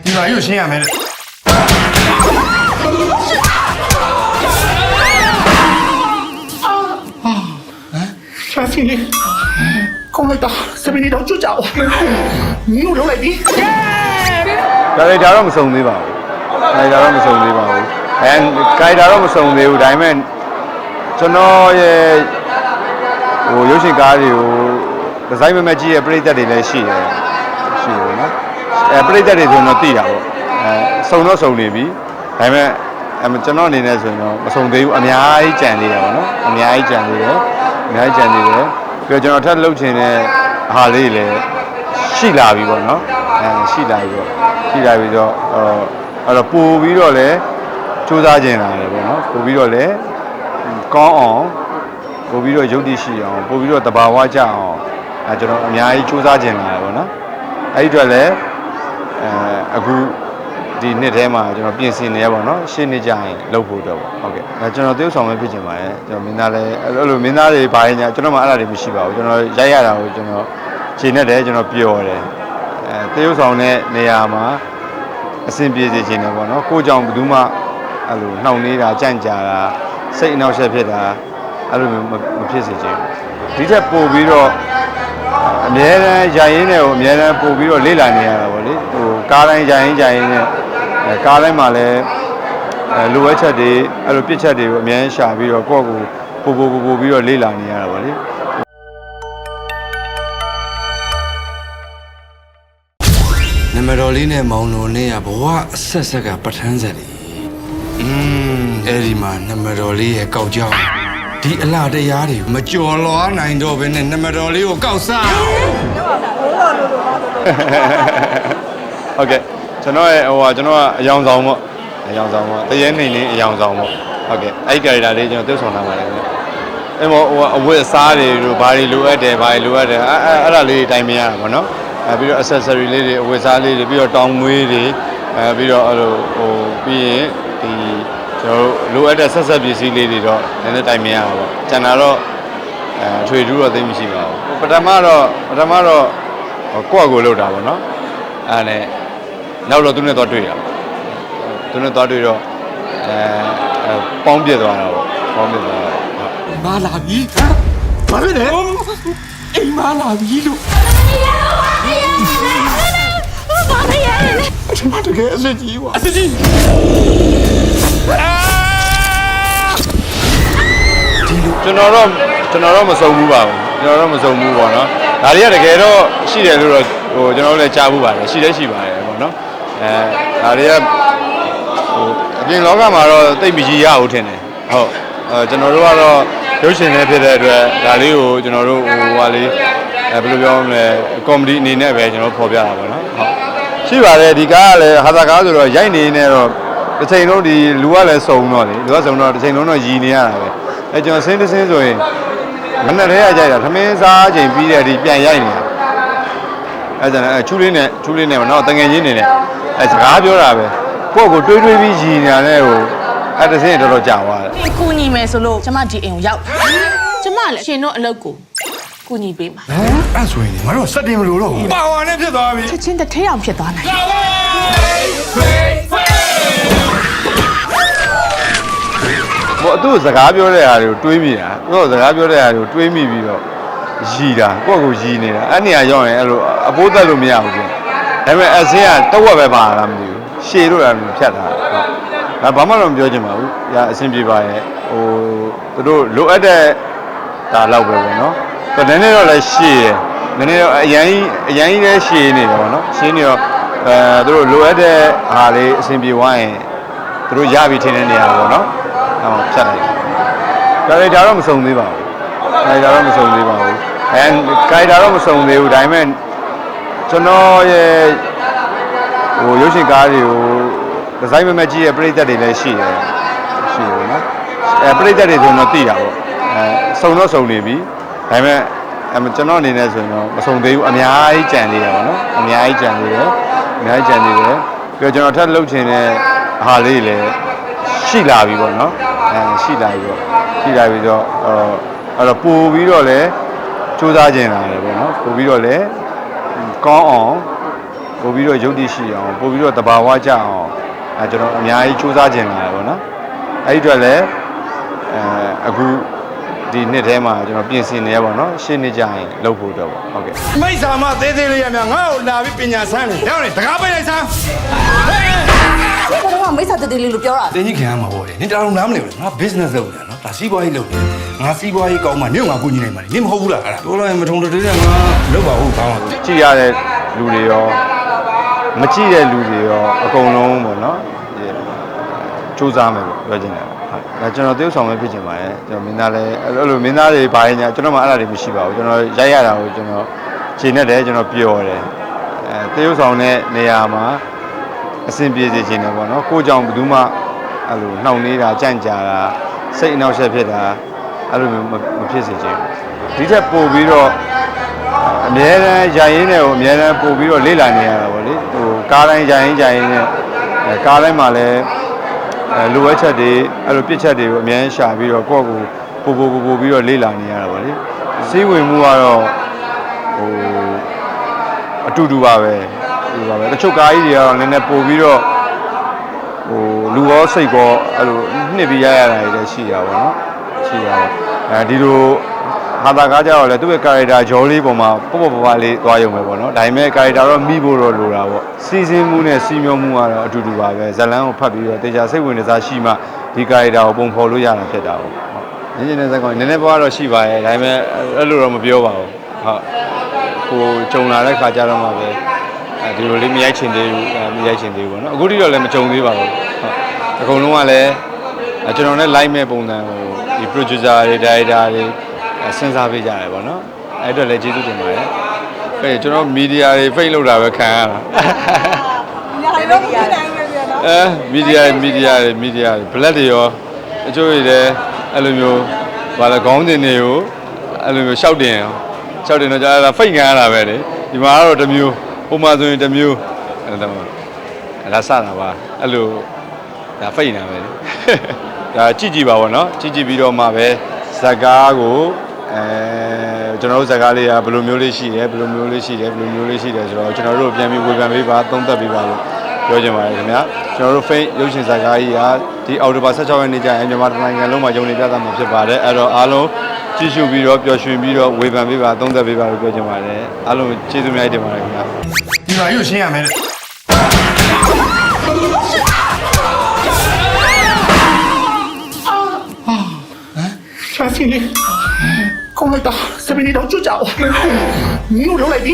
你哪有心眼没的？沙飞，ကောင်းလိုက်တာစပင်းလေးတော့ကျွတ်ကြအောင်မင်းတို့လုံးလိုက်ပြီ ဒါလည်းဒါတော့မစုံသေးပါဘူးဒါတော့မစုံသေးပါဘူးဂိုင်ဒါတော့မစုံသေးဘူးဒါပေမဲ့ကျွန်တော်ရဲ့ဟိုရုပ်ရှင်ကားတွေကိုဒီဇိုင်းမမကြီးရဲ့ပရိသတ်တွေလည်းရှိတယ်နော်ပရိသတ်တွေဆိုတော့သိတာပေါ့စုံတော့စုံနေပြီဒါပေမဲ့ကျွန်တော်အနေနဲ့ဆိုရင်တော့မစုံသေးဘူးအများကြီးကြံသေးတယ်ပေါ့နော်အများကြီးကြံသေးတယ်ပြီးတော့ကျွန်တော်ထပ်လုပ်ချင်တဲ့ဟာလေးလည်းရှိလာပြီပေါ့နော်ရှိလာပြီတော့အဲ့တော့ပို့ပြီးတော့လည်းစူးစမ်းကျင်လာတယ်ပေါ့နော်ပို့ပြီးတော့လည်းကောင်းအောင်ပို့ပြီးတော့ယုတ်တိရှိအောင်ပို့ပြီးတော့တဘာဝကြအောင်ကျွန်တော်အများကြီးစူးစမ်းကျင်လာတယ်ပေါ့နော်အဲ့ဒီအတွက်လည်းအခုဒီနှစ်ထဲမှာကျွန်တော်ပြင်ဆင်နေရပါတော့ရှင်းနေကြရင်လုပ်ဖို့တော့ပေါ့ဟုတ်ကဲ့ကျွန်တော်တရုပ်ဆောင်ပဲဖြစ်ချင်ပါတယ်ကျွန်တော်မင်းသားလည်းအဲ့လိုမင်းသားတွေဘာညာကျွန်တော်မှအဲ့ဒါတွေမရှိပါဘူးကျွန်တော်ရိုက်ရတာကိုကျွန်တော်ခြေနဲ့တယ်ကျွန်တော်ပျော်တယ်တရုပ်ဆောင်တဲ့နေရာမှာအဆင်ပြေစေချင်တယ်ပေါ့နော်ကိုကြောင့်ဘယ်သူမှအဲ့လိုနှောင့်နေတာကြန့်ကြာတာစိတ်အနှောက်အယှက်ဖြစ်တာအဲ့လိုမဖြစ်စေချင်ဘူးဒီထက်ပိုပြီးတော့အများတန်းရိုင်းရင်းနဲ့ကိုအများတန်းပို့ပြီးတော့လေ့လာနေရတာပေါ့လေဟိုကားတိုင်းရိုင်းရင်းနဲ့ကားတိုင်းမှာလည်းလိုအပ်ချက်တွေအဲ့လိုပြစ်ချက်တွေကိုအများကြီးရှာပြီးတော့ကိုယ့်ကိုပို့ပြီးတော့လေ့လာနေရတာပေါ့လေနံပါတ်တော်လေးနဲ့မောင်တော်နဲ့ကဘဝအဆက်ဆက်ကပဋ္ဌာန်းဆက်လေးအဲ့ဒီမှာနံပါတ်တော်လေးရဲ့ကောက်ကြောင်းဒီအလားတရားတွေမကြော်လွားနိုင်တော့ဘဲနဲ့နံပါတ်တော်လေးကိုကောက်စားဟုတ်ကဲ့ကျွန်တော်ရဲ့ကျွန်တော်ကအယောင်ဆောင်ပေါ့တရေနေလေးအယောင်ဆောင်ပေါ့ဟုတ်ကဲ့အဲ့ဒီ character လေးကျွန်တော်သိဆောင်ထားပါတယ်ခင်ဗျအဲ့မောအဝတ်အစားတွေတို့ဘာတွေလိုအပ်တယ်အဲ့ဒါလေးတိုင်မရတာပေါ့နော်ပြီးတော့ accessory လေးတွေအဝတ်အစားလေးတွေပြီးတော့တောင်မွေးတွေပြီးတော့အဲ့လိုပြီးရင်ဒီကျွန်တော်လိုအပ်တဲ့ဆက်ပစ္စည်းလေးတွေတော့နည်းနည်းတိုင်မရပါဘူးကျန်တာတော့ထွေထူးတော့သိမရှိပါဘူးပထမတော့ကိုယ့်ကိုလောက်တာပေါ့နော်အဲ့နဲ့နောက်တော့သူနဲ့တော့တွေ့တာတော့ပေါင်းပြစ်သွားတာပေါ့မာလာပြီဘာဖြစ်လဲအိမ်မာလာပြီလို့ဘာလဲကျွန်မတကယ်အစ်ကြီးပါအစ်ကြီးကျွန်တော်တော့မစုံဘူးပါဘူးပေါ့နော်ဒါတွေကတကယ်တော့ရှိတယ်လို့တော့ကျွန်တော်တို့လည်းကြားဘူးပါတယ်ရှိပါတယ်ပေါ့နော်ဒါတွေကအပြင်လောကမှာတော့တိတ်မကြီးရဘူးထင်တယ်ဟုတ်ကျွန်တော်တို့ကတော့ရုပ်ရှင်တွေဖြစ်တဲ့အတွက်ဒါလေးကိုကျွန်တော်တို့ဘယ်လိုပြောမလဲကောမဒီအနေနဲ့ပဲကျွန်တော်ဖော်ပြတာပေါ့နော်ဟုတ်ရှိပါတယ်ဒီကားကလည်းဟာသာကားဆိုတော့ရိုက်နေနေတော့တစ်ချိန်လုံးဒီလူကလည်းစုံတော့လေတစ်ချိန်လုံးတော့ရည်နေရတာပဲကျွန်တော်ဆင်းဆိုရင်မနဲ့ထဲရကြတာသမင်းစားချိန်ပြီးတဲ့ဒီပြန်ရိုက်နေတာအဲ့ဒါနဲ့ချူလေးနဲ့တော့တငယ်ချင်းနေနဲ့စကားပြောတာပဲကိုယ့်ကိုတွေးပြီးရည်နေတာနဲ့ဟိုအဲ့တစင်းတော်ကြာသွားတယ်ကူညီမယ်ဆိုလို့ကျမဒီအိမ်ကိုရောက်ကျမလည်းရှင်တို့အလုပ်ကိုကူညီပေးမှာအဲ့ဆိုရင်ငါတို့စက်တင်မလို့တော့ပါဝါနဲ့ဖြစ်သွားပြီချက်ချင်းတစ်ထဲအောင်ဖြစ်သွားနိုင်ဘောသူ့စကားပြောတဲ့ဟာတွေကိုတွေးမိတာသူ့စကားပြောတဲ့ဟာတွေကိုတွေးမိပြီးတော့ရည်တာကိုယ့်ကိုရည်နေတာအဲ့နေရာရောက်ရင်အဲ့လိုအပိုးသက်လို့မရဘူးပြင်ဒါပေမဲ့အစင်းကတော့ဝက်ပဲပါလာမသိဘူးရှည်လို့လည်းဖြတ်တာဒါဘာမှတော့မပြောချင်ပါဘူး။အဆင်ပြေပါရဲ့။သူတို့လိုအပ်တဲ့ဒါလောက်ပဲပေါ့နော်။နည်းနည်းတော့လည်းရှည်ရယ်။နည်းနည်းတော့အရင်ကြီးလည်းရှည်နေတယ်ပေါ့နော်။ရှည်နေတော့သူတို့လိုအပ်တဲ့ဟာလေးအဆင်ပြေသွားရင်သူတို့ရပြီထင်တဲ့နေရာပေါ့နော်။ဖြတ်လိုက်။ဒါတော့မစုံသေးပါဘူး။ဂိုင်ဒါတော့မစုံသေးဘူး။ဒါပေမဲ့ကျွန်တော်ရဲ့ရုပ်ရှင်ကားတွေကိုဒီဇိုင်းမမကြီးရဲ့ပရိသတ်တွေလည်းရှိတယ်နော်ပရိသတ်တွေဆိုတော့သိတာပေါ့စုံတော့စုံနေပြီဒါပေမဲ့ကျွန်တော်အနေနဲ့ဆိုရင်တော့မစုံသေးဘူးအများကြီးကြံသေးတယ်ပေါ့နော်အများကြီးကြံသေးတယ်ပြီးတော့ကျွန်တော်ထပ်လုပ်ချင်တဲ့ဟာလေးလည်းရှိလာပြီပေါ့နော်ရှိလာပြီတော့အဲ့တော့ပို့ပြီးတော့လည်းစူးစမ်းကျင်လာတယ်ပေါ့နော်ပို့ပြီးတော့လည်းကောင်းအောင် ပို့ပြီးတော့ရုပ်တည်ရှိအောင်ပို့ပြီးတော့တဘာဝကြအောင်ကျွန်တော်အများကြီးစူးစမ်းကျင်လာတယ်ပေါ့နော်အဲ့ဒီအတွက်လည်းအခုဒီနှစ်ထဲမှာကျွန်တော်ပြင်ဆင်နေရပါတော့ရှင်းနေကြရင်လုပ်ဖို့တော့ပေါ့ဟုတ်ကဲ့ မိတ်ဆာမသေးသေးလေးရမြငါ့ကိုလာပြီးပညာဆန်းတယ်ရောက်နေတကားပိတ်လိုက်ဆန်း ဘာလို့မိတ်ဆက်တည်းလေးလို့ပြောတာ တင်းကြီးခင်ရမှာပေါ့လေနင်တောင်နားမလဲငါ business လုပ်နေတာနော်ဒါစီးပွားရေးလုပ်နေငါစီးပွားရေးကောင်းမှနင့်ငါကိုညီနိုင်မှာလေနင်မဟုတ်ဘူးလားအဲ့ဒါပြောလိုက်မထုံတည်းငါလုပ်ပါဦးကောင်းပါ ကြည့်ရတဲ့လူတွေရောမကြည့်တဲ့လူတွေရောအကုန်လုံးပေါ့နော်စူးစမ်းမယ်လို့ပြောချင်တယ်ဒါကျွန်တော်တရုပ်ဆောင်ပဲဖြစ်ချင်ပါတယ်ကျွန်တော်မင်းသားလည်းအဲ့လိုမင်းသားတွေဘာညာကျွန်တော်မှအဲ့ဒါတွေမရှိပါဘူးကျွန်တော်ရိုက်ရတာကိုကျွန်တော်ခြေနဲ့တယ်ကျွန်တော်ပျော်တယ်တရုပ်ဆောင်တဲ့နေရာမှာအဆင်ပြေစေချင်တယ်ပေါ့နော်ကိုကြောင့်ဘယ်သူမှအဲ့လိုနှောင့်နှေးတာကြန့်ကြာတာစိတ်အနှောက်အယှက်ဖြစ်တာအဲ့လိုမျိုးမဖြစ်စေချင်ဘူးဒီထက်ပိုပြီးတော့အများတန်းရိုင်းရင်းနဲ့ကိုအများတန်းပို့ပြီးတော့လေ့လာနေရတာပေါ့လေဟိုကားတိုင်းရိုင်းရင်းနဲ့ကားတိုင်းမှာလည်းလိုအပ်ချက်တွေအဲ့လိုပြစ်ချက်တွေကိုအများကြီးရှာပြီးတော့ကိုယ့်ကိုပို့ပြီးတော့လေ့လာနေရတာပေါ့လေစီးဝင်မှုကတော့ဟိုအတူတူပါပဲတချို့ကားကြီးတွေကတော့နည်းနည်းပို့ပြီးတော့ဟိုလူရောစိတ်ရောအဲ့လိုနှစ်ပြီးရတာတွေလည်းရှိရပါတော့ရှိရတယ်ဒီလိုဟာတာကားကြတော့လေသူ့ရဲ့ character ဂျော်လေးပုံမှာပေါ့ပေါ့ပါလေးသွားရုံပဲပေါ့နော်ဒါပေမဲ့ character တော့မိဖို့တော့လိုတာပေါ့စီစဉ်မှုနဲ့စီမျောမှုကတော့အတူတူပါပဲဇလန်းကိုဖတ်ပြီးတော့တေချာစိတ်ဝင်စားရှိမှဒီ character ကိုပုံဖော်လို့ရတာဖြစ်တာပေါ့ဟုတ်ညနေစကောင်းနည်းနည်းပါးတော့ရှိပါရဲ့ဒါပေမဲ့အဲ့လိုတော့မပြောပါဘူးဟုတ်ကိုကြုံလာတဲ့ခါကျတော့မှပဲဒီလိုလေးမရိုက်ချင်သေးဘူးမရိုက်ချင်သေးဘူးပေါ့နော်အခုထိတော့လည်းမကြုံသေးပါဘူးဟုတ်အကုန်လုံးကလည်းကျွန်တော်နဲ့ live မဲ့ပုံစံဟိုဒီ producer တွေ director တွေစဉ်းစားပေးကြတယ်ပေါ့နော်အဲ့အတွက်လည်းကျေးဇူးတင်ပါတယ်အဲ့ကျွန်တော်မီဒီယာတွေဖိတ်လို့တာပဲခံရတာညာတော့မနိုင်ဘူးပြန်နော်မီဒီယာတွေ black တွေရောအချို့တွေလည်းအဲ့လိုမျိုးဘာလဲခေါင်းတင်တွေကိုအဲ့လိုမျိုးရှောက်တင်တော့ကြာတာဖိတ်ခံရတာပဲလေဒီမှာကတော့တစ်မျိုးပုံမှန်ဆိုရင်တစ်မျိုးအဲ့ဒါလာစတာပါအဲ့လိုဒါဖိတ်နေတာပဲလေဒါကြည့်ပါဘောနော်ကြည့်ပြီးတော့မှပဲဇာကားကိုကျွန်တော်တို့ဇာကားလေးကဘယ်လိုမျိုးလေးရှိတယ်ဆိုတော့ကျွန်တော်တို့ပြန်ပြီးဝေဖန်ပေးပါသုံးသပ်ပေးပါလို့ပြောချင်ပါတယ်ခင်ဗျာကျွန်တော်တို့ Fame ရုပ်ရှင်ဇာကားကြီးကဒီအော်တိုဘာ16ရက်နေ့ကျရင်မြန်မာနိုင်ငံလုံးမှာယုံနေပြသမှာဖြစ်ပါတယ်အဲ့တော့အားလုံးကြည့်ရှုပြီးတော့ပျော်ရွှင်ပြီးတော့ဝေဖန်ပေးပါသုံးသပ်ပေးပါလို့ပြောချင်ပါတယ်အားလုံးကျေးဇူးများတင်ပါတယ်ခင်ဗျာဒီမှာရုပ်ရှင်းရမယ်တဲ့ ရှာဖီကောင်းလိုက်တာစပင်းတော့ကြွကြအောင်မင်းတို့လုပ်လိုက်ပြီ